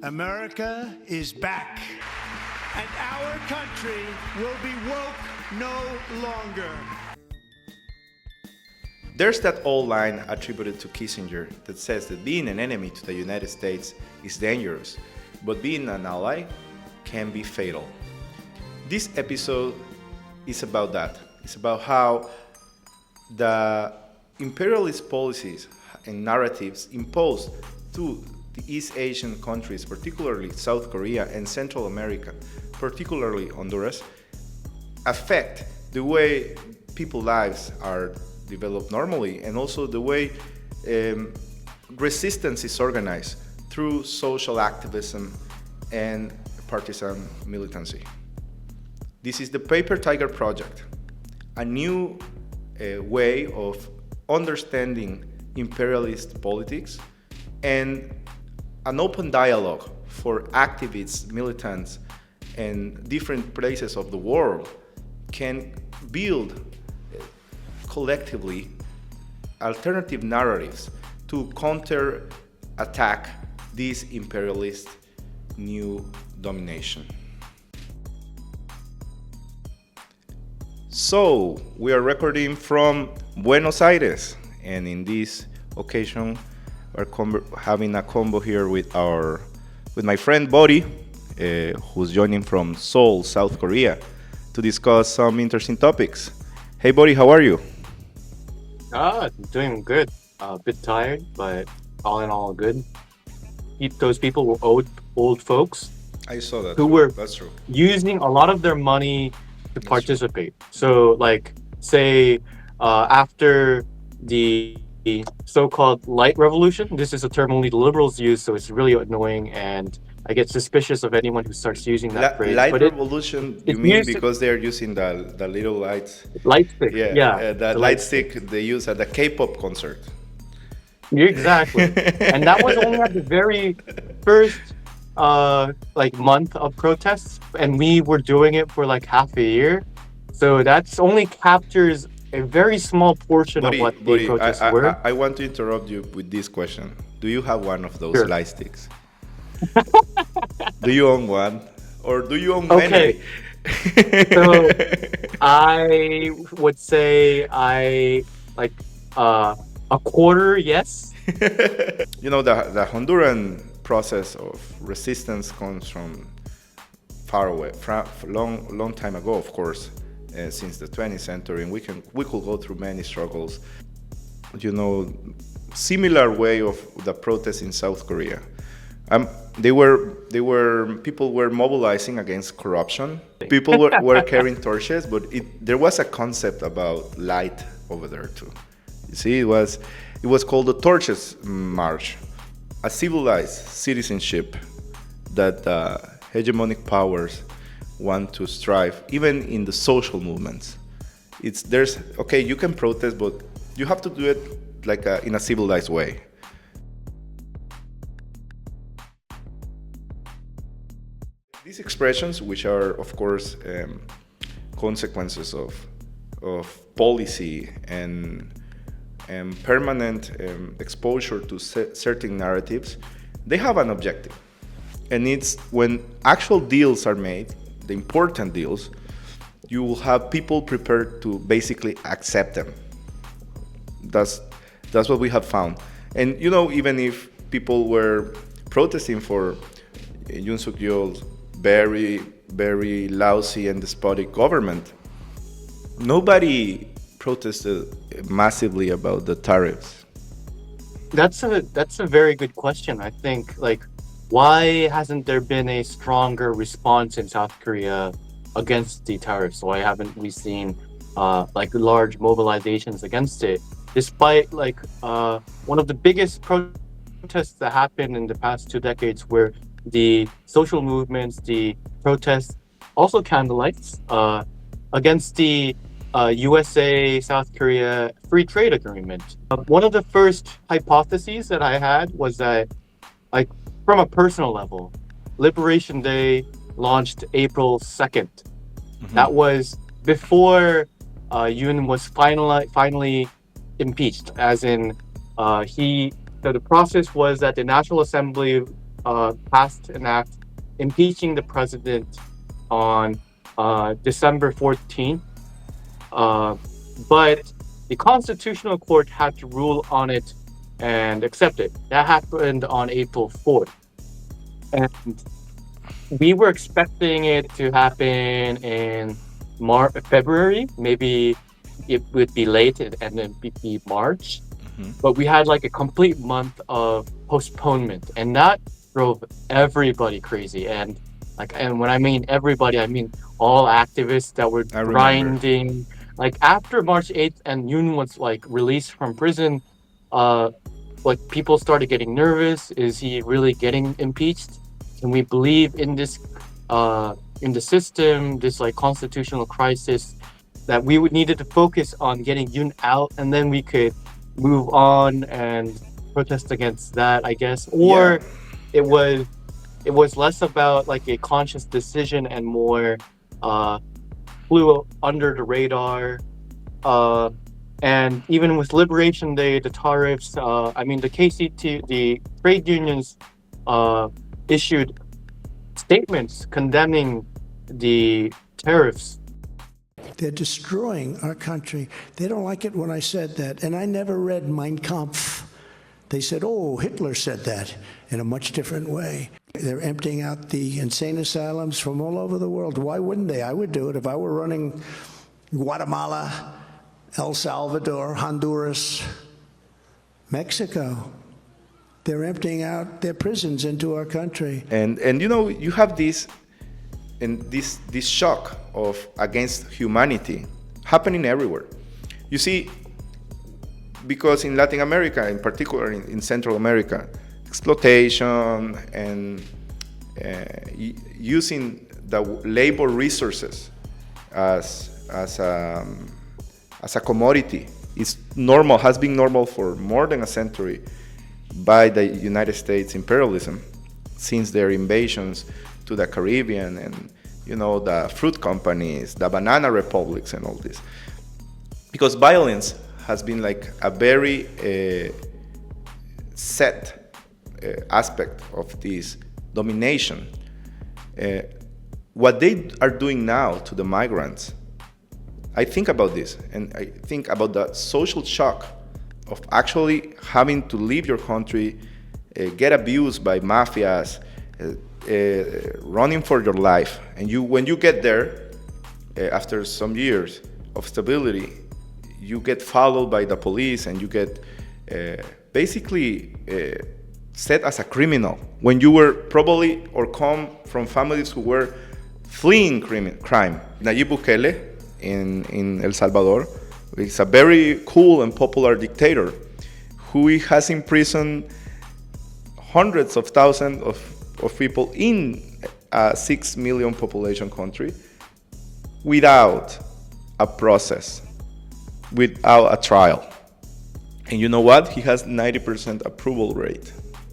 America is back, and our country will be woke no longer. There's that old line attributed to Kissinger that says that being an enemy to the United States is dangerous, but being an ally can be fatal. This episode is about that. It's about how the imperialist policies and narratives imposed to the East Asian countries, particularly South Korea and Central America, particularly Honduras, affect the way people's lives are developed normally, and also the way resistance is organized through social activism and partisan militancy. This is the Paper Tiger Project, a new way of understanding imperialist politics and an open dialogue for activists, militants, and different places of the world can build collectively alternative narratives to counter-attack this imperialist new domination. So, we are recording from Buenos Aires, and in this occasion, we're having a combo here with my friend Boris, who's joining from Seoul, South Korea, to discuss some interesting topics. Hey, Boris, how are you? Doing good. A bit tired, but all in all, good. Those people were old folks I saw that. who were That's true. using a lot of their money to participate. So, like, say, after the so-called light revolution, this is a term only the liberals use, so it's really annoying, and I get suspicious of anyone who starts using that phrase. Light But revolution, you mean because they're using the little lights? light stick, That the light stick they use at the K-pop concert. Exactly. And that was only at the very first month of protests, and we were doing it for like half a year. So that's only captures a very small portion of what the protests were. I want to interrupt you with this question. Do you have one of those Sure. light sticks? Do you own one? Or do you own many? So I would say I like a quarter, yes. You know, the Honduran process of resistance comes from far away, long time ago, of course, since the 20th century, and we could go through many struggles. You know, similar way of the protests in South Korea. People were mobilizing against corruption. People were carrying torches, but there was a concept about light over there too. You see, it was called the Torches March, a civilized citizenship that hegemonic powers want to strive, even in the social movements. You can protest, but you have to do it like in a civilized way. These expressions, which are of course consequences of policy and permanent exposure to certain narratives, they have an objective. And it's when actual deals are made, the important deals, you will have people prepared to basically accept them. That's what we have found. And you know, even if people were protesting for Yoon Suk-yeol's very, very lousy and despotic government, nobody protested massively about the tariffs. That's a very good question. I think, like, why hasn't there been a stronger response in South Korea against the tariffs? Why haven't we seen large mobilizations against it? Despite one of the biggest protests that happened in the past 2 decades, where the social movements, the protests, also candlelights against the USA South Korea free trade agreement. One of the first hypotheses that I had was that, like, from a personal level, Liberation Day launched April 2nd. Mm-hmm. That was before Yoon was finally impeached, as in so the process was that the National Assembly passed an act impeaching the president on December 14th. But the Constitutional Court had to rule on it and accept it. That happened on April 4th. And we were expecting it to happen in February. Maybe it would be late and then be March. But we had like a complete month of postponement, and that drove everybody crazy. And when I mean everybody, I mean all activists that were I remember. grinding. Like after March 8th and Yoon was like released from prison, like people started getting nervous. Is he really getting impeached? Can we believe in this in the system, this like constitutional crisis, that we would needed to focus on getting Yoon out, and then we could move on and protest against that, I guess. Or it was less about like a conscious decision and more flew under the radar. And even with Liberation Day, the tariffs, I mean, the KCT, the trade unions issued statements condemning the tariffs. They're destroying our country. They don't like it when I said that. And I never read Mein Kampf. They said, oh, Hitler said that in a much different way. They're emptying out the insane asylums from all over the world. Why wouldn't they? I would do it if I were running Guatemala, El Salvador, Honduras, Mexico. They're emptying out their prisons into our country. And you know, you have this shock of against humanity happening everywhere. You see, because in Latin America, in particular in Central America, exploitation and using the labor resources as a commodity is normal, has been normal for more than a century by the United States imperialism since their invasions to the Caribbean and, you know, the fruit companies, the banana republics and all this. Because violence has been like a very set aspect of this domination. What they are doing now to the migrants, I think about this, and I think about the social shock of actually having to leave your country, get abused by mafias, running for your life. And when you get there, after some years of stability, you get followed by the police and you get basically set as a criminal when you were probably or come from families who were fleeing crime. Nayib Bukele in El Salvador is a very cool and popular dictator who has imprisoned hundreds of thousands of people in a 6 million population country without a process, without a trial. And you know what? He has 90% approval rate.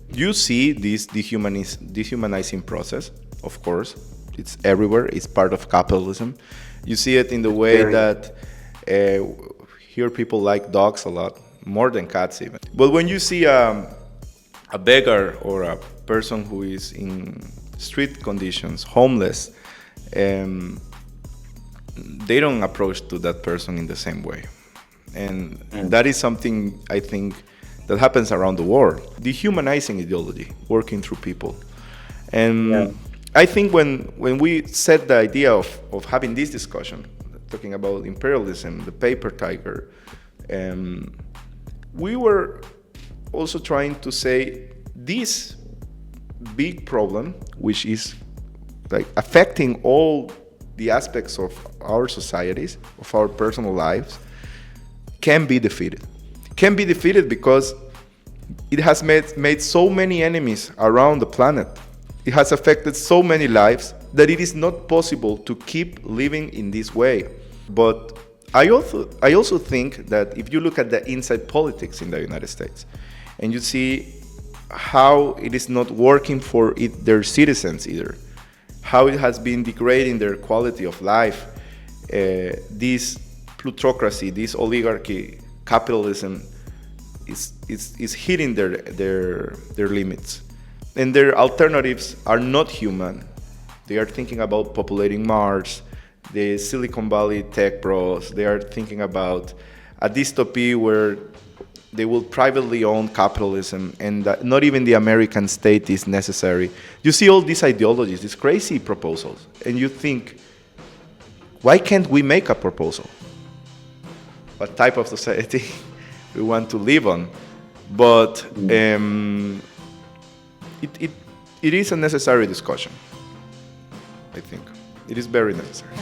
You see this dehumanizing process, of course. It's everywhere. It's part of capitalism. You see it in the way that here people like dogs a lot, more than cats even. But when you see a beggar or a person who is in street conditions, homeless, they don't approach to that person in the same way. And that is something I think that happens around the world. Dehumanizing ideology working through people. And I think when we set the idea of having this discussion, talking about imperialism, the paper tiger, we were also trying to say this big problem, which is like affecting all the aspects of our societies, of our personal lives, can be defeated. Can be defeated because it has made so many enemies around the planet. It has affected so many lives that it is not possible to keep living in this way. But I also think that if you look at the inside politics in the United States and you see how it is not working for their citizens either, how it has been degrading their quality of life, this plutocracy, this oligarchy, capitalism is hitting their limits. and their alternatives are not human. They are thinking about populating Mars, the Silicon Valley tech bros. They are thinking about a dystopia where they will privately own capitalism, and not even the American state is necessary. You see all these ideologies, these crazy proposals, and you think, why can't we make a proposal? What type of society we want to live on? But it is a necessary discussion, I think. It is very necessary.